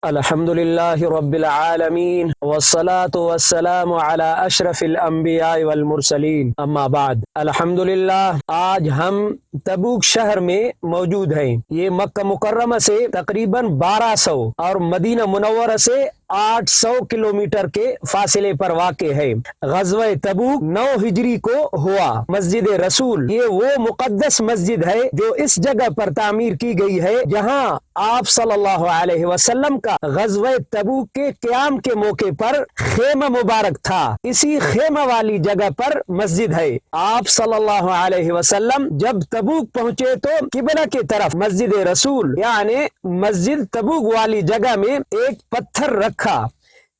الحمد للہ رب العالمین والصلاة والسلام علی اشرف الانبیاء والمرسلین اما بعد۔ الحمد للہ آج ہم تبوک شہر میں موجود ہیں۔ یہ مکہ مکرمہ سے تقریباً 1200 اور مدینہ منورہ سے 800 کلومیٹر کے فاصلے پر واقع ہے۔ غزوہ تبوک 9 ہجری کو ہوا۔ مسجد رسول یہ وہ مقدس مسجد ہے جو اس جگہ پر تعمیر کی گئی ہے جہاں آپ صلی اللہ علیہ وسلم کا غزوہ تبوک کے قیام کے موقع پر خیمہ مبارک تھا۔ اسی خیمہ والی جگہ پر مسجد ہے۔ آپ صلی اللہ علیہ وسلم جب تبوک پہنچے تو قبلہ کی طرف مسجد رسول یعنی مسجد تبوک والی جگہ میں ایک پتھر رکھا،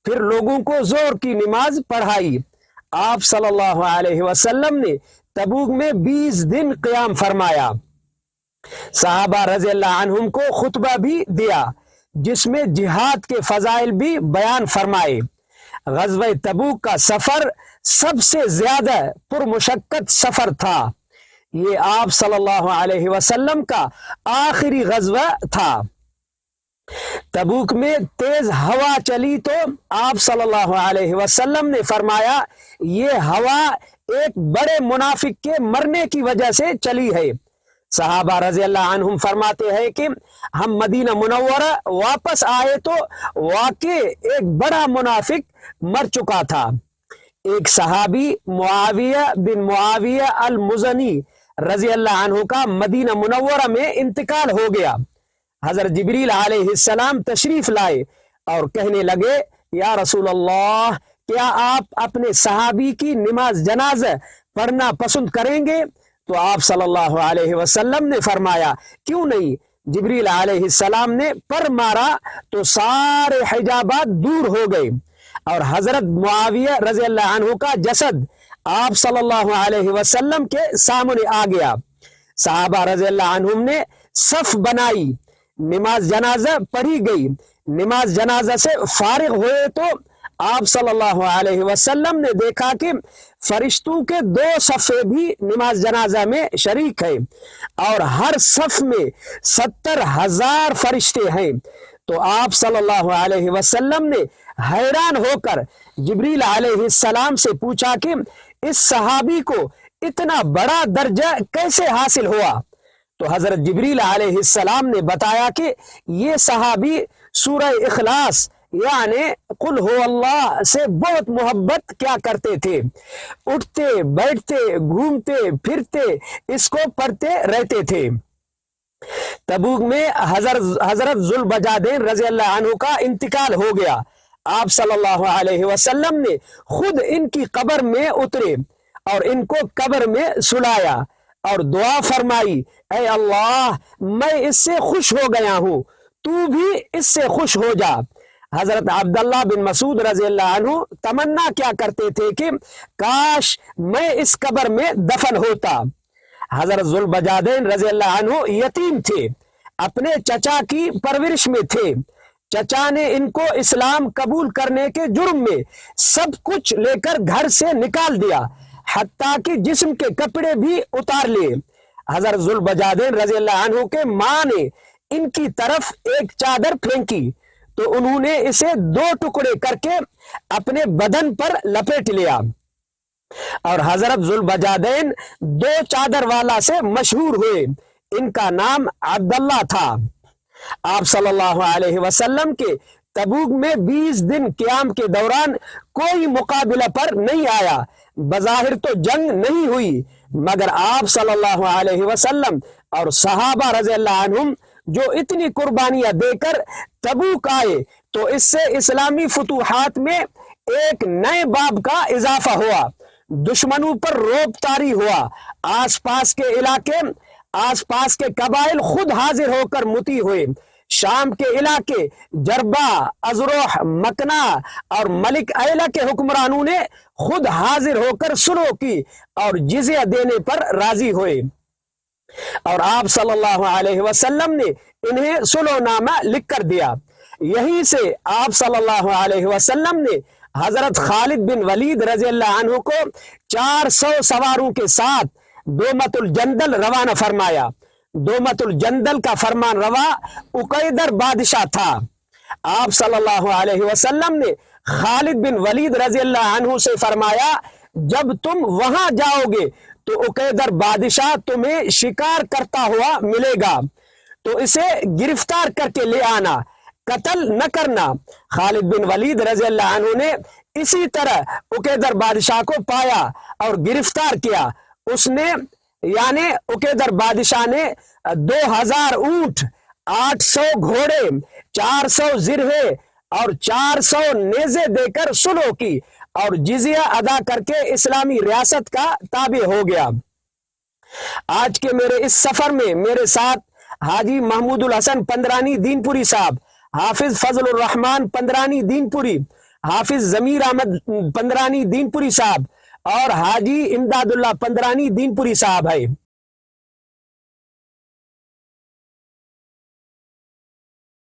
پھر لوگوں کو ظہر کی نماز پڑھائی۔ آپ صلی اللہ علیہ وسلم نے تبوک میں 20 دن قیام فرمایا۔ صحابہ رضی اللہ عنہم کو خطبہ بھی دیا جس میں جہاد کے فضائل بھی بیان فرمائے۔ غزوہ تبوک کا سفر سب سے زیادہ پرمشقت سفر تھا۔ یہ آپ صلی اللہ علیہ وسلم کا آخری غزوہ تھا۔ تبوک میں تیز ہوا چلی تو آپ صلی اللہ علیہ وسلم نے فرمایا یہ ہوا ایک بڑے منافق کے مرنے کی وجہ سے چلی ہے۔ صحابہ رضی اللہ عنہم فرماتے ہیں کہ ہم مدینہ منورہ واپس آئے تو واقع ایک بڑا منافق مر چکا تھا۔ ایک صحابی معاویہ بن معاویہ المزنی رضی اللہ عنہ کا مدینہ منورہ میں انتقال ہو گیا۔ حضرت جبریل علیہ السلام تشریف لائے اور کہنے لگے یا رسول اللہ کیا آپ اپنے صحابی کی نماز جنازہ پڑھنا پسند کریں گے؟ تو آپ صلی اللہ علیہ وسلم نے فرمایا کیوں نہیں۔ جبریل علیہ السلام نے پر مارا تو سارے حجابات دور ہو گئے اور حضرت معاویہ رضی اللہ عنہ کا جسد آپ صلی اللہ علیہ وسلم کے سامنے آ گیا۔ صحابہ رضی اللہ عنہم نے صف بنائی، نماز جنازہ پڑھی گئی۔ نماز جنازہ سے فارغ ہوئے تو آپ صلی اللہ علیہ وسلم نے دیکھا کہ فرشتوں کے 2 صفیں بھی نماز جنازہ میں شریک ہیں اور ہر صف میں 70,000 فرشتے ہیں۔ تو آپ صلی اللہ علیہ وسلم نے حیران ہو کر جبریل علیہ السلام سے پوچھا کہ اس صحابی کو اتنا بڑا درجہ کیسے حاصل ہوا؟ تو حضرت جبریل علیہ السلام نے بتایا کہ یہ صحابی سورہ اخلاص یعنی قل ہو اللہ سے بہت محبت کیا کرتے تھے، اٹھتے بیٹھتے گھومتے پھرتے اس کو پڑھتے رہتے تھے۔ تبوک میں حضرت ذوالبجادین رضی اللہ عنہ کا انتقال ہو گیا۔ آپ صلی اللہ علیہ وسلم نے خود ان کی قبر میں اترے اور ان کو قبر میں سلایا اور دعا فرمائی اے اللہ میں اس سے خوش ہو گیا ہوں، تو بھی اس سے خوش ہو جا۔ حضرت عبداللہ بن مسعود رضی اللہ عنہ تمنا کیا کرتے تھے کہ کاش میں اس قبر میں دفن ہوتا۔ حضرت ذوالبجادین رضی اللہ عنہ یتیم تھے، اپنے چچا کی پرورش میں تھے۔ چچا نے ان کو اسلام قبول کرنے کے جرم میں سب کچھ لے کر گھر سے نکال دیا، حتیٰ کہ جسم کے کپڑے بھی اتار لیے۔ حضرت ذوالبجادین رضی اللہ عنہ کے ماں نے ان کی طرف ایک چادر پھینکی تو انہوں نے اسے 2 ٹکڑے کر کے اپنے بدن پر لپیٹ لیا اور حضرت ذوالبجادین 2 چادر والا سے مشہور ہوئے۔ ان کا نام عبداللہ تھا۔ آپ صلی اللہ علیہ وسلم کے تبوک میں 20 دن قیام کے دوران کوئی مقابلہ پر نہیں آیا۔ بظاہر تو جنگ نہیں ہوئی مگر آپ صلی اللہ علیہ وسلم اور صحابہ رضی اللہ عنہم جو اتنی قربانیاں دے کر تبوک آئے تو اس سے اسلامی فتوحات میں ایک نئے باب کا اضافہ ہوا۔ دشمنوں پر رعب طاری ہوا۔ آس پاس کے علاقے آس پاس کے قبائل خود حاضر ہو کر مطیع ہوئے۔ شام کے علاقے جربا، ازروح، مکنا اور ملک ایلا کے حکمرانوں نے خود حاضر ہو کر صلح کی اور جزیہ دینے پر راضی ہوئے اور آپ صلی اللہ علیہ وسلم نے انہیں صلح نامہ لکھ کر دیا۔ یہیں سے آپ صلی اللہ علیہ وسلم نے حضرت خالد بن ولید رضی اللہ عنہ کو 400 سواروں کے ساتھ دومت الجندل روانہ فرمایا۔ دومت الجندل کا فرمان روا عقیدر بادشاہ تھا۔ آپ صلی اللہ علیہ وسلم نے خالد بن ولید رضی اللہ عنہ سے فرمایا جب تم وہاں جاؤ گے تو عقیدر بادشاہ تمہیں شکار کرتا ہوا ملے گا، تو اسے گرفتار کر کے لے آنا، قتل نہ کرنا۔ خالد بن ولید رضی اللہ عنہ نے اسی طرح عقیدر بادشاہ کو پایا اور گرفتار کیا۔ اس نے یعنی عقیدر بادشاہ نے 2000 اونٹ، 800 گھوڑے، 400 زرہے اور 400 نیزے دے کر صلح کی اور جزیہ ادا کر کے اسلامی ریاست کا تابع ہو گیا۔ آج کے میرے اس سفر میں میرے ساتھ حاجی محمود الحسن پندرانی دین پوری صاحب، حافظ فضل الرحمان پندرانی دین پوری، حافظ ضمیر احمد پندرانی دین پوری صاحب اور حاجی امداد اللہ پندرانی دین پوری صاحب ہے۔